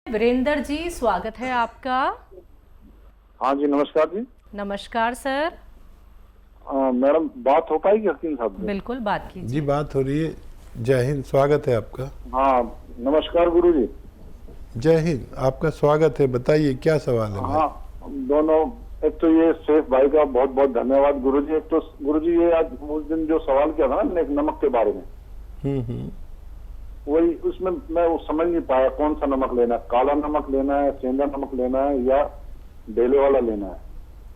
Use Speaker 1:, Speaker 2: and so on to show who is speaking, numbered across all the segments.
Speaker 1: वीरेंद्र जी, स्वागत है आपका।
Speaker 2: हाँ जी, नमस्कार जी।
Speaker 1: नमस्कार सर।
Speaker 2: मैडम, बात हो पाएगी हकीम साहब से?
Speaker 1: बिल्कुल, बात कीजिए
Speaker 3: जी, बात हो रही है। जय हिंद, स्वागत है आपका।
Speaker 2: हाँ, नमस्कार गुरु जी।
Speaker 3: जय हिंद, आपका स्वागत है। बताइए क्या सवाल है भाई?
Speaker 2: हाँ, दोनों। एक तो ये शेख भाई का बहुत बहुत धन्यवाद गुरु जी। एक तो गुरु जी, ये आज उस दिन जो सवाल किया था ना नमक के बारे में, वही उसमें मैं वो समझ नहीं पाया कौन सा नमक लेना है। काला नमक लेना है, सेंधा नमक लेना है, या ढेले वाला लेना है,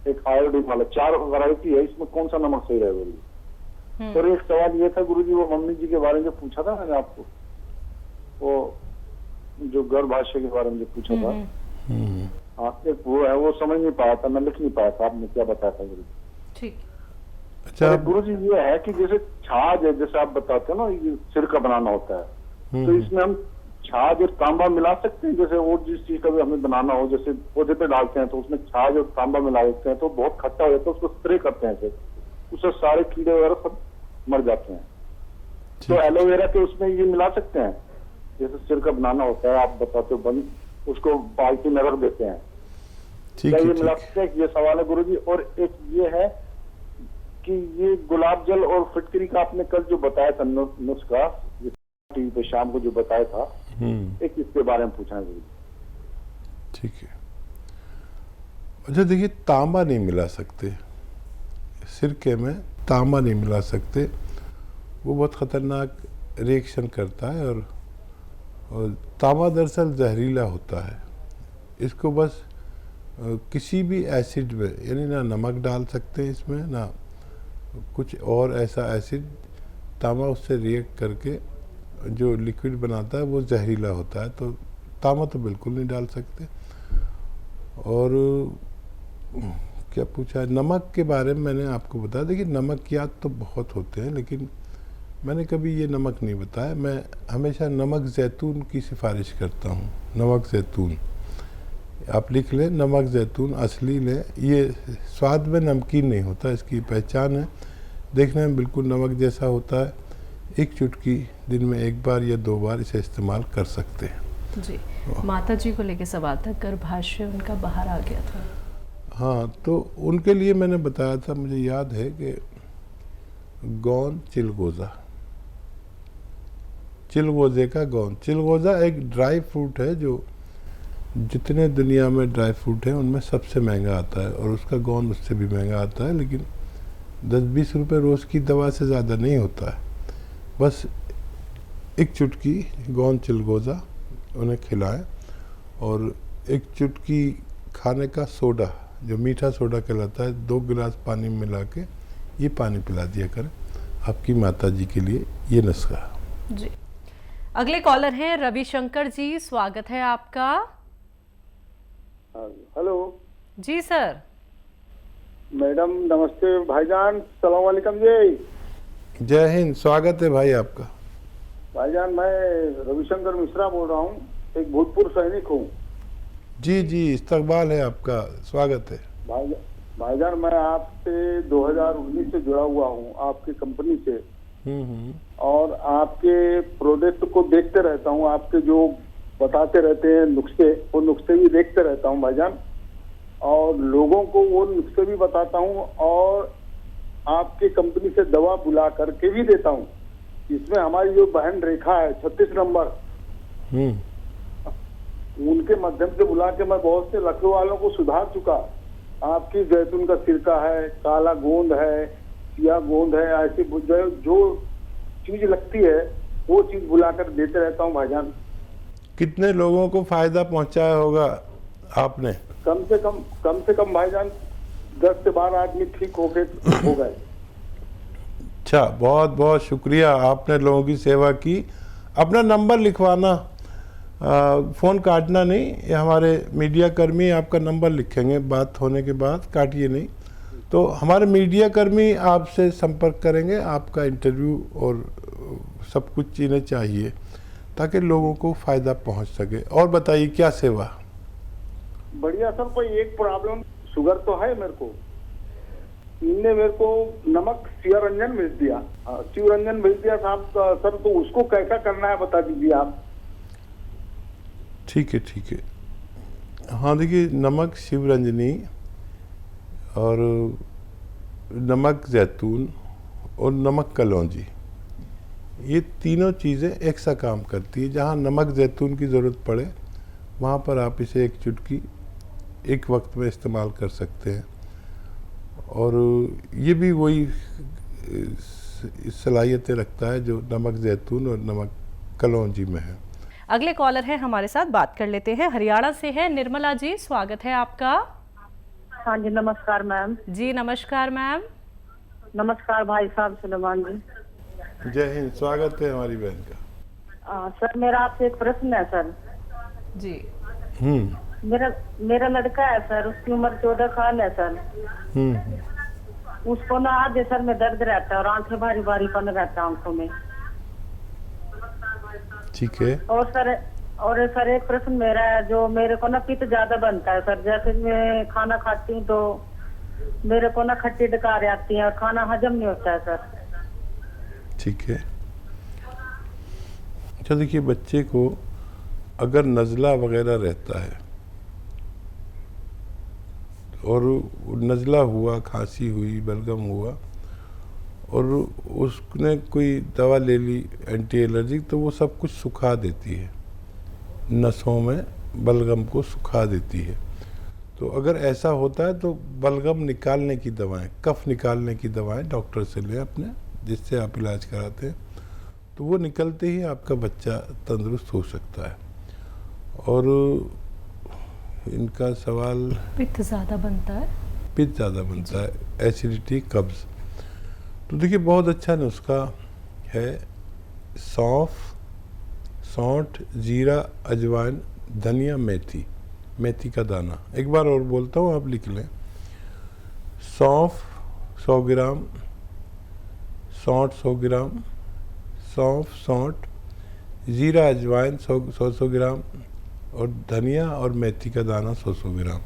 Speaker 2: एक आयोडीन वाला। 4 वैरायटी है, इसमें कौन सा नमक सही रहेगा जी? और एक सवाल ये था गुरु जी, वो मम्मी जी के बारे में जो पूछा था मैंने आपको, वो जो गर्भाशय के बारे में जो पूछा था, हाँ, एक वो है, वो समझ नहीं पाया था, मैं लिख नहीं पाया था। आपने क्या बताया था गुरु जी?
Speaker 1: ठीक।
Speaker 3: अच्छा
Speaker 2: गुरु जी, ये है कि जैसे छाछ है, जैसे आप बताते हैं ना, ये सिर का बनाना होता है, तो इसमें हम छाछ और तांबा मिला सकते हैं? जैसे और जिस चीज का भी हमें बनाना हो, जैसे पौधे पे डालते हैं तो उसमें छाछ और तांबा मिला देते हैं तो बहुत खट्टा हो जाता है, उसको स्प्रे करते हैं, फिर उससे सारे कीड़े वगैरह सब मर जाते हैं। तो एलोवेरा के उसमें ये मिला सकते हैं? जैसे सिर का बनाना होता है, आप बताते हो, बंद उसको बाल्टी में रख देते हैं, क्या ये मिला सकते हैं? ये सवाल है गुरु जी। और एक ये है कि ये गुलाब जल और फिटकरी का आपने कल जो बताया था नुस्खा, टीवी पे शाम को जो बताया था, एक इसके बारे में पूछना है गुरु जी।
Speaker 3: ठीक है। अच्छा देखिए, तांबा नहीं मिला सकते सिरके में, तांबा नहीं मिला सकते, वो बहुत खतरनाक रिएक्शन करता है। और तांबा दरअसल जहरीला होता है। इसको बस किसी भी एसिड में, यानी ना नमक डाल सकते हैं इसमें, ना कुछ और ऐसा एसिड, तांबा उससे रिएक्ट करके जो लिक्विड बनाता है वो जहरीला होता है, तो तांबा तो बिल्कुल नहीं डाल सकते। और क्या पूछा है नमक के बारे में, मैंने आपको बताया। देखिए, नमकियात तो बहुत होते हैं, लेकिन मैंने कभी ये नमक नहीं बताया। मैं हमेशा नमक जैतून की सिफारिश करता हूँ। नमक जैतून आप लिख लें, नमक जैतून असली लें। ये स्वाद में नमकीन नहीं होता, इसकी पहचान है, देखने में बिल्कुल नमक जैसा होता है। एक चुटकी दिन में 1 बार या 2 बार इसे इस्तेमाल कर सकते हैं
Speaker 1: जी। माता जी को लेके सवाल था, गर्भाशय उनका बाहर आ गया था।
Speaker 3: हाँ, तो उनके लिए मैंने बताया था, मुझे याद है कि गौन चिलगोज़ा, चिलगोज़े का गौन। चिलगोज़ा एक ड्राई फ्रूट है जो जितने दुनिया में ड्राई फ्रूट हैं उनमें सबसे महंगा आता है, और उसका गौन उससे भी महंगा आता है, लेकिन 10-20 रुपये रोज़ की दवा से ज़्यादा नहीं होता है। बस एक चुटकी गौन चिलगोज़ा उन्हें खिलाएं, और एक चुटकी खाने का सोडा, जो मीठा सोडा कहलाता है, 2 गिलास पानी में मिला के ये पानी पिला दिया करें आपकी माता जी के लिए। ये नुस्खा
Speaker 1: जी। अगले कॉलर हैं रविशंकर जी, स्वागत है आपका।
Speaker 2: हेलो
Speaker 1: जी सर।
Speaker 2: मैडम, नमस्ते भाईजान, सलाम वालेकुम जी।
Speaker 3: जय हिंद, स्वागत है भाई आपका।
Speaker 2: भाईजान, मैं रविशंकर मिश्रा बोल रहा हूँ, एक भूतपूर्व सैनिक हूँ।
Speaker 3: जी जी, इस्तकबाल है आपका, स्वागत है।
Speaker 2: भाईजान, मैं आपसे 2019 से जुड़ा हुआ हूँ, आपकी कंपनी से, और आपके प्रोडक्ट को देखते रहता हूँ। आपके जो बताते रहते हैं नुस्खे, वो नुस्खे भी देखते रहता हूँ भाईजान, और लोगों को वो नुस्खे भी बताता हूँ, और आपकी कंपनी से दवा बुला करके भी देता हूँ। इसमें हमारी जो बहन रेखा है 36 नंबर, उनके माध्यम से बुला के मैं बहुत से लखनऊ वालों को सुधार चुका। आपकी जैतून का सिरका है, काला गोंद है, सिया गोंद है, ऐसी जो चीज लगती है वो चीज बुलाकर देते रहता हूँ भाईजान।
Speaker 3: कितने लोगों को फायदा पहुंचाया होगा आपने?
Speaker 2: कम से कम भाईजान 10 से 12 आदमी ठीक हो गए।
Speaker 3: अच्छा, बहुत बहुत शुक्रिया, आपने लोगों की सेवा की। अपना नंबर लिखवाना, फ़ोन काटना नहीं, ये हमारे मीडिया कर्मी आपका नंबर लिखेंगे बात होने के बाद, काटिए नहीं। तो हमारे मीडिया कर्मी आपसे संपर्क करेंगे, आपका इंटरव्यू और सब कुछ चीज़ें चाहिए ताकि लोगों को फ़ायदा पहुंच सके। और बताइए क्या सेवा?
Speaker 2: बढ़िया सर, कोई एक प्रॉब्लम, शुगर तो है मेरे को, इनने मेरे को नमक शिवरंजन भेज दिया, शिवरंजन भेज दिया साहब सर, तो उसको कैसा करना है बता दीजिए आप।
Speaker 3: ठीक है, ठीक है। हाँ, देखिए, नमक शिवरंजनी और नमक जैतून और नमक कलौंजी, ये तीनों चीज़ें एक सा काम करती है। जहाँ नमक जैतून की ज़रूरत पड़े वहाँ पर आप इसे एक चुटकी एक वक्त में इस्तेमाल कर सकते हैं, और ये भी वही सलाहियतें रखता है जो नमक जैतून और नमक कलौंजी में है।
Speaker 1: अगले कॉलर हैं हमारे साथ, बात कर लेते हैं। हरियाणा से है निर्मला जी, स्वागत है आपका।
Speaker 4: हाँ जी, नमस्कार मैम।
Speaker 1: जी नमस्कार मैम।
Speaker 4: नमस्कार भाई साहब सुलेमान जी।
Speaker 3: जय हिंद, स्वागत है हमारी बहन का।
Speaker 4: सर, मेरा आपसे एक प्रश्न है सर।
Speaker 1: जी।
Speaker 4: मेरा लड़का है सर, उसकी उम्र 14 साल है सर। उसको ना आधे सर में दर्द रहता है और आंखें भारी भारीपन रहता है आंखों में।
Speaker 3: ठीक है।
Speaker 4: और सर एक प्रश्न मेरा है, जो मेरे को ना पित्त ज्यादा बनता है सर। जैसे मैं खाना खाती हूँ तो मेरे को ना खट्टी डकार आती है और खाना हजम नहीं होता है सर।
Speaker 3: ठीक है। अच्छा, देखिए, बच्चे को अगर नज़ला वगैरह रहता है और नज़ला हुआ, खांसी हुई, बलगम हुआ और उसने कोई दवा ले ली एंटी एलर्जिक, तो वो सब कुछ सुखा देती है, नसों में बलगम को सुखा देती है। तो अगर ऐसा होता है तो बलगम निकालने की दवाएं, कफ निकालने की दवाएं डॉक्टर से लें अपने, जिससे आप इलाज कराते हैं, तो वो निकलते ही आपका बच्चा तंदुरुस्त हो सकता है। और इनका सवाल,
Speaker 1: पित्त ज़्यादा बनता है।
Speaker 3: पित्त ज़्यादा बनता है, एसिडिटी, कब्ज़। तो देखिए, बहुत अच्छा नुस्खा है, सौंठ, जीरा, अजवाइन, धनिया, मेथी का दाना। एक बार और बोलता हूँ, आप लिख लें। सौंफ 100 ग्राम, सौंठ 100 ग्राम, सौंठ, जीरा, अजवाइन 100 ग्राम और धनिया और मेथी का दाना 100 ग्राम।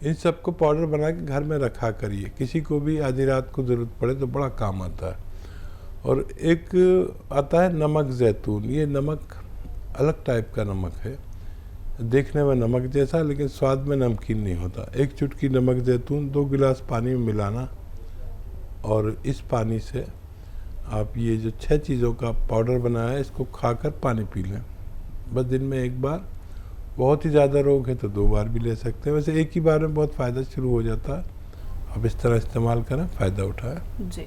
Speaker 3: इन सबको पाउडर बना के घर में रखा करिए। किसी को भी आधी रात को ज़रूरत पड़े तो बड़ा काम आता है। और एक आता है नमक जैतून। ये नमक अलग टाइप का नमक है, देखने में नमक जैसा, लेकिन स्वाद में नमकीन नहीं होता। एक चुटकी नमक जैतून 2 गिलास पानी में मिलाना, और इस पानी से आप ये जो 6 चीज़ों का पाउडर बनाया है, इसको खाकर पानी पी लें, बस दिन में एक बार। बहुत ही ज़्यादा रोग है तो 2 बार भी ले सकते हैं। वैसे एक ही बार में बहुत फ़ायदा शुरू हो जाता है। आप इस तरह इस्तेमाल करें, फ़ायदा उठाएं।
Speaker 1: जी।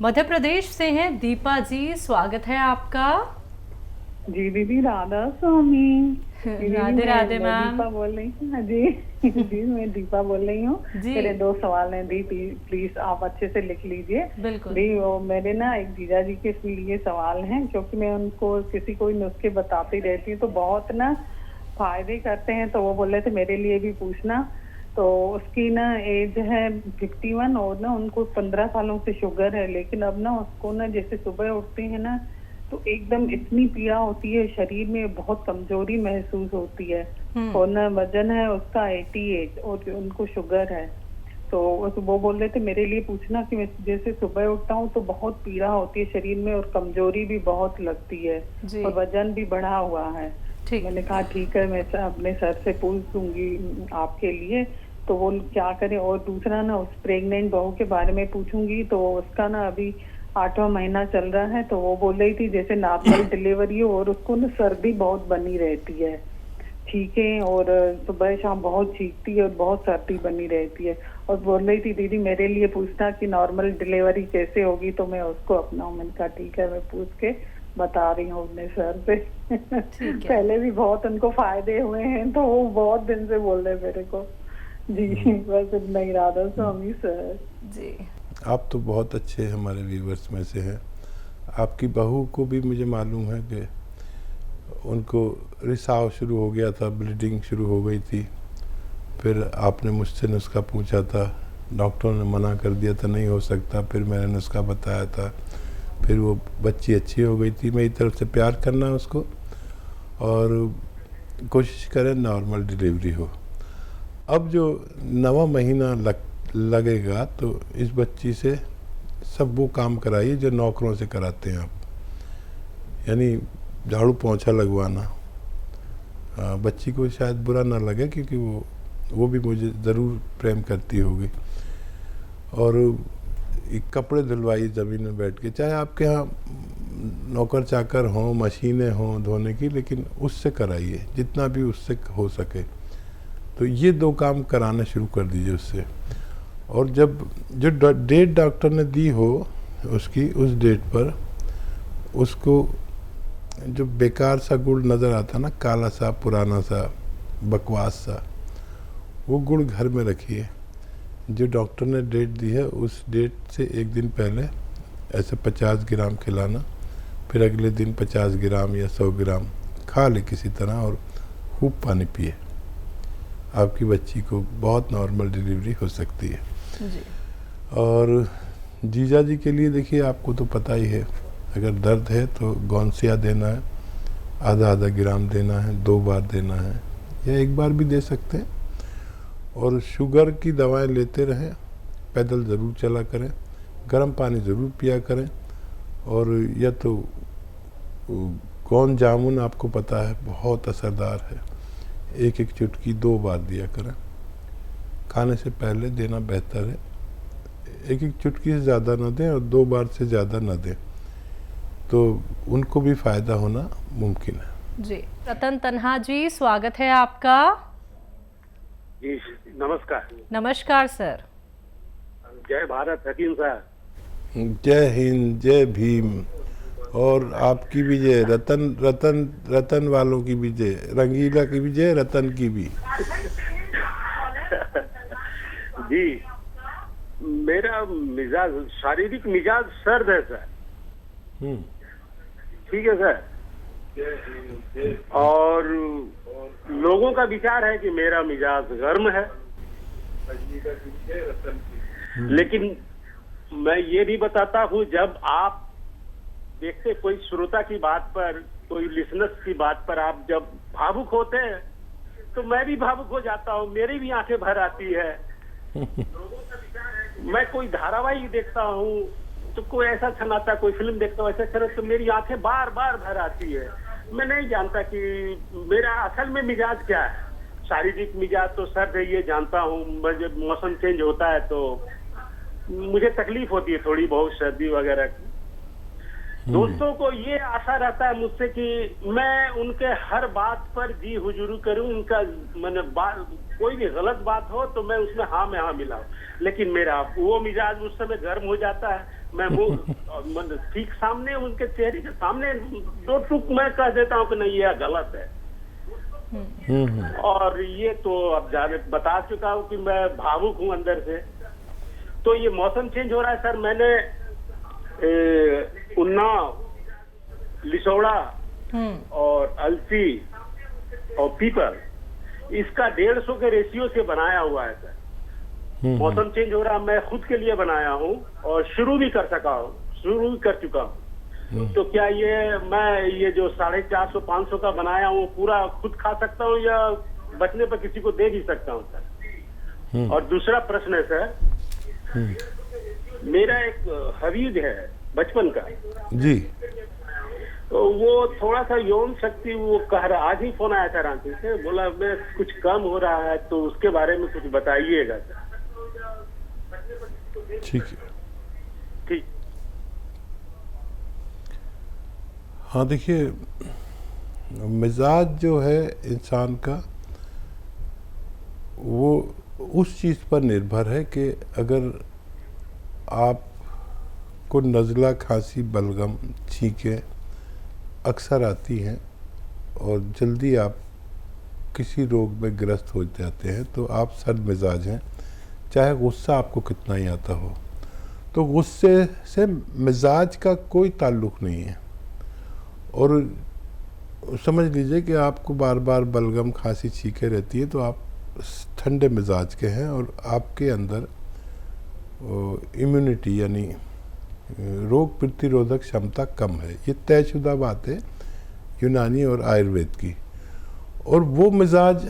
Speaker 1: मध्य प्रदेश से हैं दीपा जी, स्वागत है आपका।
Speaker 4: जी दीदी, राधा स्वामी।
Speaker 1: राधे राधे मैम।
Speaker 4: दीपा बोल रही हूँ। हाँ जी जी, मैं दीपा बोल रही हूँ। मेरे 2 सवाल हैं दी, प्लीज आप अच्छे से लिख लीजिए।
Speaker 1: बिल्कुल।
Speaker 4: दी, वो मेरे ना एक जीजा जी के लिए सवाल हैं, क्योंकि मैं उनको किसी को नुस्खे बताती रहती हूँ तो बहुत ना फायदे करते हैं, तो वो बोल रहे थे मेरे लिए भी पूछना। तो उसकी ना एज है 51 और ना उनको 15 सालों से शुगर है, लेकिन अब ना उसको ना जैसे सुबह उठते हैं ना तो एकदम इतनी पीड़ा होती है, शरीर में बहुत कमजोरी महसूस होती है। और ना वजन है उसका 88 और उनको शुगर है। तो वो बोल रहे थे मेरे लिए पूछना कि मैं जैसे सुबह उठता हूँ तो बहुत पीड़ा होती है शरीर में और कमजोरी भी बहुत लगती है और वजन भी बढ़ा हुआ है। मैंने कहा ठीक है, मैं अपने सर से पूछ दूंगी आपके लिए, तो वो क्या करें। और दूसरा ना उस प्रेग्नेंट बहू के बारे में पूछूंगी, तो उसका ना अभी 8वां महीना चल रहा है, तो वो बोल रही थी जैसे नॉर्मल डिलीवरी हो और उसको ना सर्दी बहुत बनी रहती है, ठीक है, और सुबह शाम बहुत चीखती है और बहुत सर्दी बनी रहती है। और बोल रही थी दीदी मेरे लिए पूछना कि नॉर्मल डिलीवरी कैसे होगी, तो मैं उसको अपनाऊं। मैंने कहा ठीक है, मैं पूछ के बता रही हूँ अपने सर से। पहले भी बहुत उनको फायदे हुए हैं, तो वो बहुत दिन से बोल रहे मेरे को। जी बस इतना ही, राधा स्वामी सर
Speaker 1: जी।
Speaker 3: आप तो बहुत अच्छे हमारे व्यूवर्स में से हैं। आपकी बहू को भी मुझे मालूम है कि उनको रिसाव शुरू हो गया था, ब्लीडिंग शुरू हो गई थी। फिर आपने मुझसे नुस्खा पूछा था, डॉक्टर ने मना कर दिया था नहीं हो सकता, फिर मैंने नुस्खा बताया था, फिर वो बच्ची अच्छी हो गई थी। मेरी तरफ से प्यार करना उसको और कोशिश करें नॉर्मल डिलीवरी हो। अब जो 9वां महीना लगेगा तो इस बच्ची से सब वो काम कराइए जो नौकरों से कराते हैं आप, यानी झाड़ू पोंछा लगवाना, बच्ची को शायद बुरा ना लगे, क्योंकि वो भी मुझे ज़रूर प्रेम करती होगी। और एक कपड़े धुलवाइए ज़मीन में बैठ के, चाहे आपके यहाँ नौकर चाकर हों, मशीनें हों धोने की, लेकिन उससे कराइए जितना भी उससे हो सके। तो ये 2 काम कराना शुरू कर दीजिए उससे। और जब जो डेट डॉक्टर ने दी हो उसकी, उस डेट पर उसको जो बेकार सा गुड़ नज़र आता ना, काला सा, पुराना सा, बकवास सा, वो गुड़ घर में रखिए। जो डॉक्टर ने डेट दी है उस डेट से 1 दिन पहले ऐसे 50 ग्राम खिलाना, फिर अगले दिन 50 ग्राम या 100 ग्राम खा ले किसी तरह, और खूब पानी पिए। आपकी बच्ची को बहुत नॉर्मल डिलीवरी हो सकती है
Speaker 1: जी।
Speaker 3: और जीजा जी के लिए देखिए, आपको तो पता ही है, अगर दर्द है तो गौनसिया देना है, आधा ग्राम देना है, 2 बार देना है या 1 बार भी दे सकते हैं। और शुगर की दवाएं लेते रहें, पैदल ज़रूर चला करें, गर्म पानी ज़रूर पिया करें। और या तो गोंद जामुन आपको पता है बहुत असरदार है, 1 चुटकी 2 बार दिया करें, खाने से पहले देना बेहतर है। 1 चुटकी से ज़्यादा ना दें और 2 बार से ज़्यादा ना दें, तो उनको भी फ़ायदा होना मुमकिन है।
Speaker 1: जी। रतन तन्हा जी, स्वागत है आपका।
Speaker 5: जी नमस्कार।
Speaker 1: नमस्कार सर।
Speaker 5: जय भारत हकीम साहब।
Speaker 3: जय हिंद, जय भीम। और आपकी भी जय, रतन वालों की भी जय, रंगीला की भी जय, रतन की भी।
Speaker 5: जी, मेरा मिजाज, शारीरिक मिजाज सर्द है सर। ठीक है सर। और लोगों का विचार है कि मेरा मिजाज गर्म है, लेकिन मैं ये भी बताता हूँ, जब आप देखते कोई श्रोता की बात पर, कोई लिसनर्स की बात पर आप जब भावुक होते हैं तो मैं भी भावुक हो जाता हूँ, मेरी भी आंखें भर आती है। मैं कोई धारावाहिक देखता हूँ तो कोई ऐसा छनाता, कोई फिल्म देखता हूँ ऐसा छना, तो मेरी आंखें बार बार भर आती है। मैं नहीं जानता कि मेरा असल में मिजाज क्या है। शारीरिक मिजाज तो सर्द है, ये जानता हूँ। जब मौसम चेंज होता है तो मुझे तकलीफ होती है थोड़ी बहुत, सर्दी वगैरह की। दोस्तों को ये आशा रहता है मुझसे कि मैं उनके हर बात पर जी हुजूर करूं, उनका मैंने कोई भी गलत बात हो तो मैं उसमें हाँ में हाँ मिलाऊं। लेकिन मेरा वो मिजाज उस समय गर्म हो जाता है। मैं वो ठीक सामने, उनके चेहरे के सामने 2 टुक मैं कह देता हूँ कि नहीं ये गलत है। और ये तो अब जाने बता चुका हूँ कि मैं भावुक हूँ अंदर से। तो ये मौसम चेंज हो रहा है सर। मैंने उन्नाव, लिसोड़ा और अलसी और पीपल, इसका 150 के रेशियो से बनाया हुआ है सर। मौसम चेंज हो रहा, मैं खुद के लिए बनाया हूँ और शुरू भी कर चुका हूँ। तो क्या मैं ये जो 450-500 का बनाया हूँ पूरा खुद खा सकता हूँ या बचने पर किसी को दे भी सकता हूँ सर? और दूसरा प्रश्न है सर, मेरा एक हवीज है बचपन का
Speaker 3: जी,
Speaker 5: तो वो थोड़ा सा यौन शक्ति वो कह रहा, आज ही फोन आया था रांची से, बोला मैं कुछ कम हो रहा है, तो उसके बारे में कुछ बताइएगा सर।
Speaker 3: ठीक है।
Speaker 5: ठीक।
Speaker 3: हाँ देखिए, मिजाज जो है इंसान का वो उस चीज़ पर निर्भर है कि अगर आपको नज़ला, खांसी, बलगम, छींकें अक्सर आती हैं और जल्दी आप किसी रोग में ग्रस्त हो जाते हैं तो आप सर्द मिजाज हैं, चाहे गुस्सा आपको कितना ही आता हो। तो गुस्से से मिजाज का कोई ताल्लुक़ नहीं है। और समझ लीजिए कि आपको बार बार बलगम, खांसी, छींकें रहती है तो आप ठंडे मिजाज के हैं और आपके अंदर इम्यूनिटी यानी रोग प्रतिरोधक क्षमता कम है। ये तयशुदा बात है यूनानी और आयुर्वेद की। और वो मिजाज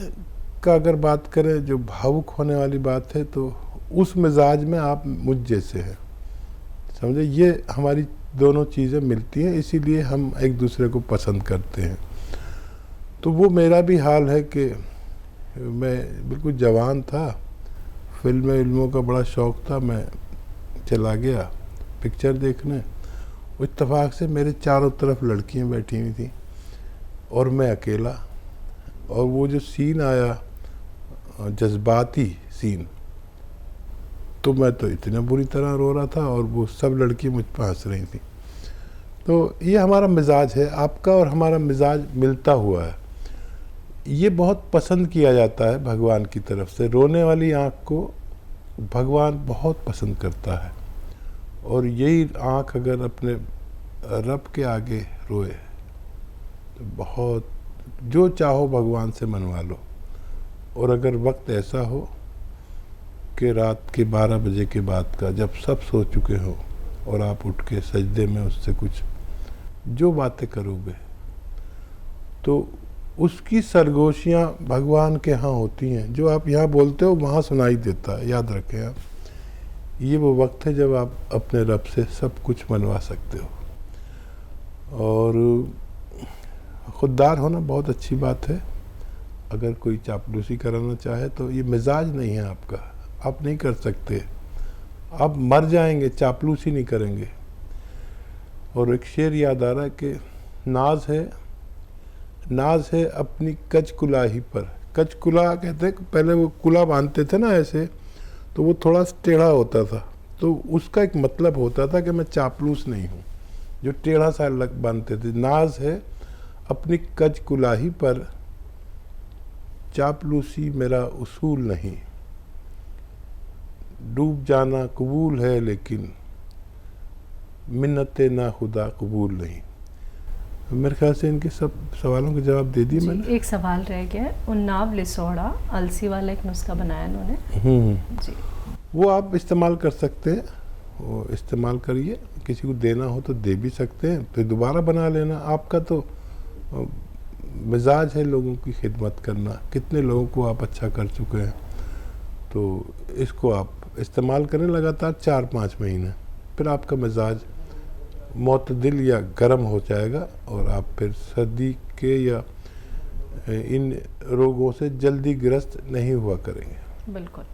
Speaker 3: का अगर बात करें जो भावुक होने वाली बात है, तो उस मिजाज में आप मुझ जैसे हैं, समझे। ये हमारी दोनों चीज़ें मिलती हैं, इसीलिए हम एक दूसरे को पसंद करते हैं। तो वो मेरा भी हाल है कि मैं बिल्कुल जवान था, फिल्मों का बड़ा शौक़ था, मैं चला गया पिक्चर देखने। इत्तेफाक से मेरे चारों तरफ लड़कियां बैठी हुई थी और मैं अकेला, और वो जो सीन आया जज्बाती सीन, तो मैं तो इतना बुरी तरह रो रहा था और वो सब लड़कियां मुझ पर हंस रही थी। तो ये हमारा मिजाज है, आपका और हमारा मिजाज मिलता हुआ है। ये बहुत पसंद किया जाता है भगवान की तरफ से, रोने वाली आँख को भगवान बहुत पसंद करता है। और यही आँख अगर अपने रब के आगे रोए तो बहुत, जो चाहो भगवान से मनवा लो। और अगर वक्त ऐसा हो कि रात के 12 बजे के बाद का, जब सब सो चुके हो और आप उठ के सजदे में उससे कुछ जो बातें करोगे, तो उसकी सरगोशियाँ भगवान के यहाँ होती हैं। जो आप यहाँ बोलते हो वहाँ सुनाई देता है। याद रखें आप, ये वो वक्त है जब आप अपने रब से सब कुछ मनवा सकते हो। और खुददार होना बहुत अच्छी बात है। अगर कोई चापलूसी कराना चाहे तो ये मिजाज नहीं है आपका, आप नहीं कर सकते, आप मर जाएंगे, चापलूसी नहीं करेंगे। और एक शेर याद आ रहा है कि नाज है अपनी कच कुलाही पर। कच कुला कहते हैं, पहले वो कुला बांधते थे ना ऐसे, तो वो थोड़ा टेढ़ा होता था, तो उसका एक मतलब होता था कि मैं चापलूस नहीं हूँ, जो टेढ़ा सा लग बांधते थे। नाज है अपनी कच कुलाही पर, चापलूसी मेरा उसूल नहीं। डूब जाना कबूल है लेकिन मिन्नते ना खुदा कबूल नहीं। मेरे ख्याल से इनके सब सवालों के जवाब दे दिए मैंने।
Speaker 1: एक सवाल रह गया, उन्नाव लिसोड़ा अलसी वाला एक नुस्खा बनाया इन्होंने जी,
Speaker 3: वो आप इस्तेमाल कर सकते हैं, वो इस्तेमाल करिए। किसी को देना हो तो दे भी सकते हैं, फिर दोबारा बना लेना। आपका तो मिजाज है लोगों की खिदमत करना, कितने लोगों को आप अच्छा कर चुके हैं। तो इसको आप इस्तेमाल करें लगातार 4-5 महीने, फिर आपका मिजाज मोतदिल या गर्म हो जाएगा और आप फिर सर्दी के या इन रोगों से जल्दी ग्रस्त नहीं हुआ करेंगे।
Speaker 1: बिल्कुल।